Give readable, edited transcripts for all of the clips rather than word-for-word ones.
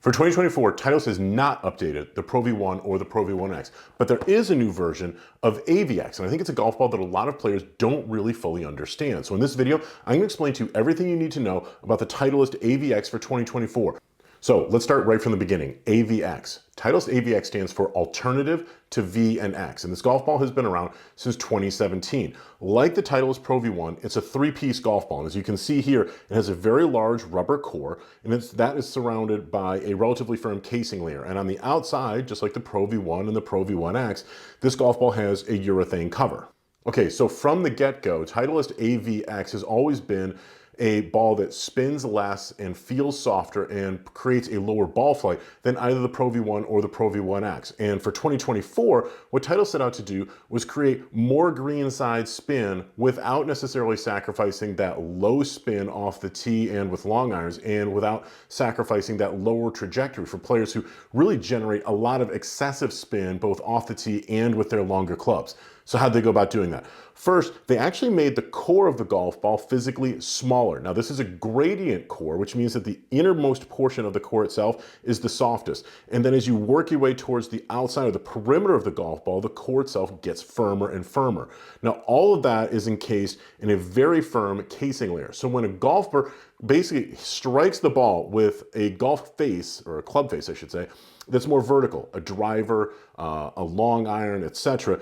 For 2024, Titleist has not updated the Pro V1 or the Pro V1x, but there is a new version of AVX, and I think it's a golf ball that a lot of players don't really fully understand. So in this video, I'm going to explain to you everything you need to know about the Titleist AVX for 2024. So let's start right from the beginning. AVX. Titleist AVX stands for Alternative to V and X, and this golf ball has been around since 2017. Like the Titleist Pro V1, it's a three-piece golf ball, and as you can see here, it has a very large rubber core, and that is surrounded by a relatively firm casing layer. And on the outside, just like the Pro V1 and the Pro V1X, this golf ball has a urethane cover. Okay, so from the get-go, Titleist AVX has always been a ball that spins less and feels softer and creates a lower ball flight than either the Pro V1 or the Pro V1X. And for 2024, what Titleist set out to do was create more greenside spin without necessarily sacrificing that low spin off the tee and with long irons, and without sacrificing that lower trajectory for players who really generate a lot of excessive spin both off the tee and with their longer clubs. So how'd they go about doing that? First, they actually made the core of the golf ball physically smaller. Now this is a gradient core, which means that the innermost portion of the core itself is the softest. And then as you work your way towards the outside of the perimeter of the golf ball, the core itself gets firmer and firmer. Now all of that is encased in a very firm casing layer. So when a golfer basically strikes the ball with a golf face, or a club face I should say, that's more vertical, a driver, a long iron, etc.,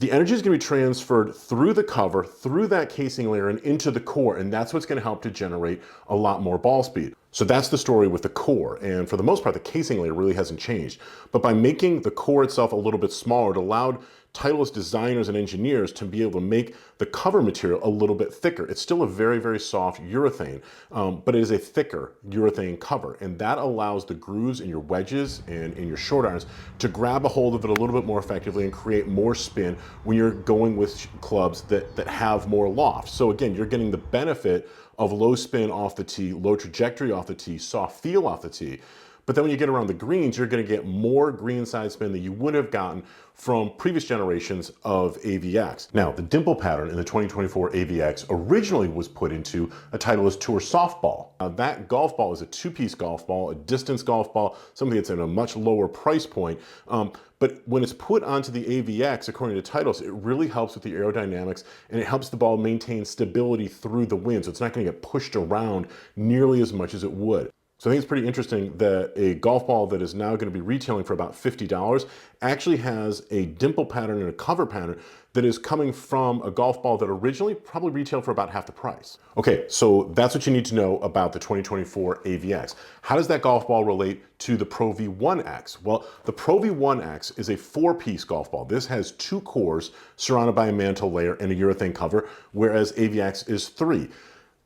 the energy is going to be transferred through the cover, through that casing layer, and into the core, and that's what's going to help to generate a lot more ball speed. So that's the story with the core, and for the most part, the casing layer really hasn't changed. But by making the core itself a little bit smaller, it allowed Titleist designers and engineers to be able to make the cover material a little bit thicker. It's still a very, very soft urethane, but it is a thicker urethane cover, and that allows the grooves in your wedges and in your short irons to grab a hold of it a little bit more effectively and create more spin when you're going with clubs that have more loft. So again, you're getting the benefit of low spin off the tee, low trajectory off the tee, soft feel off the tee. But then when you get around the greens, you're going to get more greenside spin than you would have gotten from previous generations of AVX. Now, the dimple pattern in the 2024 AVX originally was put into a Titleist Tour softball. Now, that golf ball is a two-piece golf ball, a distance golf ball, something that's at a much lower price point. But when it's put onto the AVX, according to Titleist, it really helps with the aerodynamics, and it helps the ball maintain stability through the wind, so it's not going to get pushed around nearly as much as it would. So I think it's pretty interesting that a golf ball that is now going to be retailing for about $50 actually has a dimple pattern and a cover pattern that is coming from a golf ball that originally probably retailed for about half the price. Okay, so that's what you need to know about the 2024 AVX. How does that golf ball relate to the Pro V1X? Well, the Pro V1X is a four-piece golf ball. This has two cores surrounded by a mantle layer and a urethane cover, whereas AVX is three.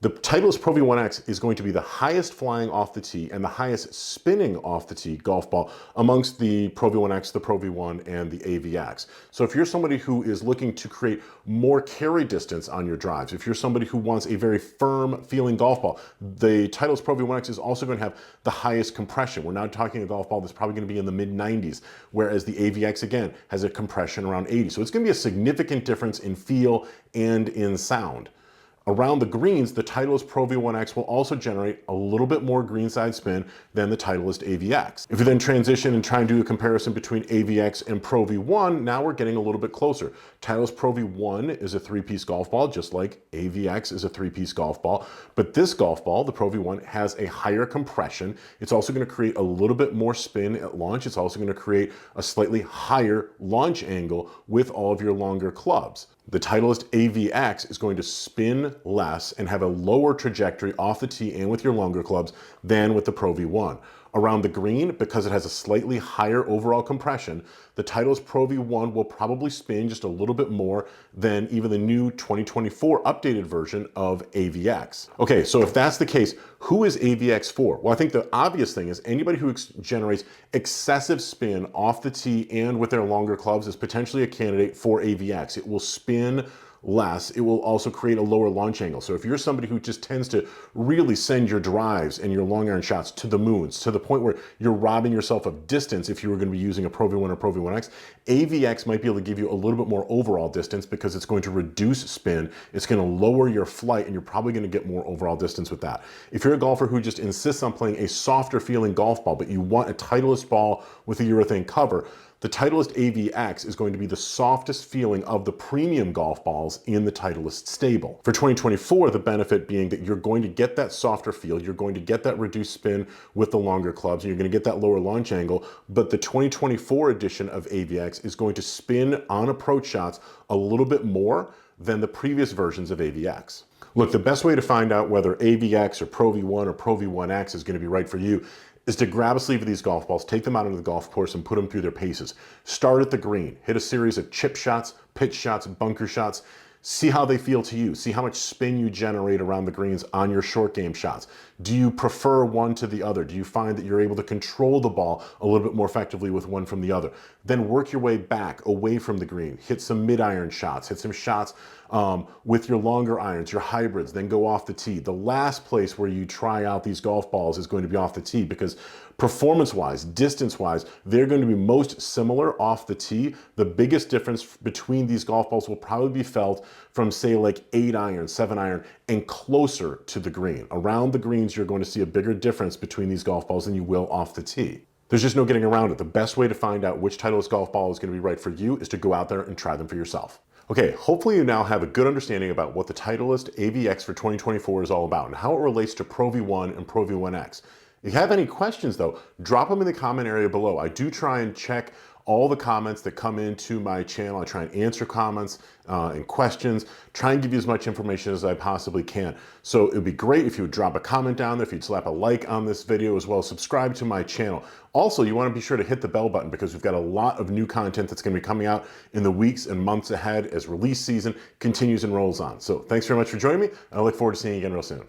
The Titleist Pro V1X is going to be the highest flying off the tee and the highest spinning off the tee golf ball amongst the Pro V1X, the Pro V1, and the AVX. So if you're somebody who is looking to create more carry distance on your drives, if you're somebody who wants a very firm feeling golf ball, the Titleist Pro V1X is also going to have the highest compression. We're now talking a golf ball that's probably going to be in the mid-90s, whereas the AVX, again, has a compression around 80. So it's going to be a significant difference in feel and in sound. Around the greens, the Titleist Pro V1X will also generate a little bit more greenside spin than the Titleist AVX. If you then transition and try and do a comparison between AVX and Pro V1, now we're getting a little bit closer. Titleist Pro V1 is a three-piece golf ball, just like AVX is a three-piece golf ball. But this golf ball, the Pro V1, has a higher compression. It's also going to create a little bit more spin at launch. It's also going to create a slightly higher launch angle with all of your longer clubs. The Titleist AVX is going to spin less and have a lower trajectory off the tee and with your longer clubs than with the Pro V1. Around the green, because it has a slightly higher overall compression, the Titleist Pro V1 will probably spin just a little bit more than even the new 2024 updated version of AVX. Okay, so if that's the case, who is AVX for? Well, I think the obvious thing is anybody who generates excessive spin off the tee and with their longer clubs is potentially a candidate for AVX. It will spin less, it will also create a lower launch angle. So if you're somebody who just tends to really send your drives and your long iron shots to the moons, to the point where you're robbing yourself of distance if you were going to be using a Pro V1 or Pro V1X, AVX might be able to give you a little bit more overall distance because it's going to reduce spin, it's going to lower your flight, and you're probably going to get more overall distance with that. If you're a golfer who just insists on playing a softer feeling golf ball, but you want a Titleist ball with a urethane cover, the Titleist AVX is going to be the softest feeling of the premium golf balls in the Titleist stable. For 2024, the benefit being that you're going to get that softer feel, you're going to get that reduced spin with the longer clubs, and you're going to get that lower launch angle, but the 2024 edition of AVX is going to spin on approach shots a little bit more than the previous versions of AVX. Look, the best way to find out whether AVX or Pro V1 or Pro V1X is going to be right for you is to grab a sleeve of these golf balls, take them out onto the golf course and put them through their paces. Start at the green, hit a series of chip shots, pitch shots, bunker shots, see how they feel to you. See how much spin you generate around the greens on your short game shots. Do you prefer one to the other? Do you find that you're able to control the ball a little bit more effectively with one from the other? Then work your way back away from the green. Hit some mid-iron shots. Hit some shots with your longer irons, your hybrids, then go off the tee. The last place where you try out these golf balls is going to be off the tee because performance-wise, distance-wise, they're going to be most similar off the tee. The biggest difference between these golf balls will probably be felt from, say, like 8-iron, 7-iron, and closer to the green. Around the greens, you're going to see a bigger difference between these golf balls than you will off the tee. There's just no getting around it. The best way to find out which Titleist golf ball is going to be right for you is to go out there and try them for yourself. Okay, hopefully you now have a good understanding about what the Titleist AVX for 2024 is all about and how it relates to Pro V1 and Pro V1X. If you have any questions though, drop them in the comment area below. I do try and check all the comments that come into my channel. I try and answer comments and questions, try and give you as much information as I possibly can. So it would be great if you would drop a comment down there, if you'd slap a like on this video, as well as subscribe to my channel. Also, you want to be sure to hit the bell button because we've got a lot of new content that's going to be coming out in the weeks and months ahead as release season continues and rolls on. So thanks very much for joining me, and I look forward to seeing you again real soon.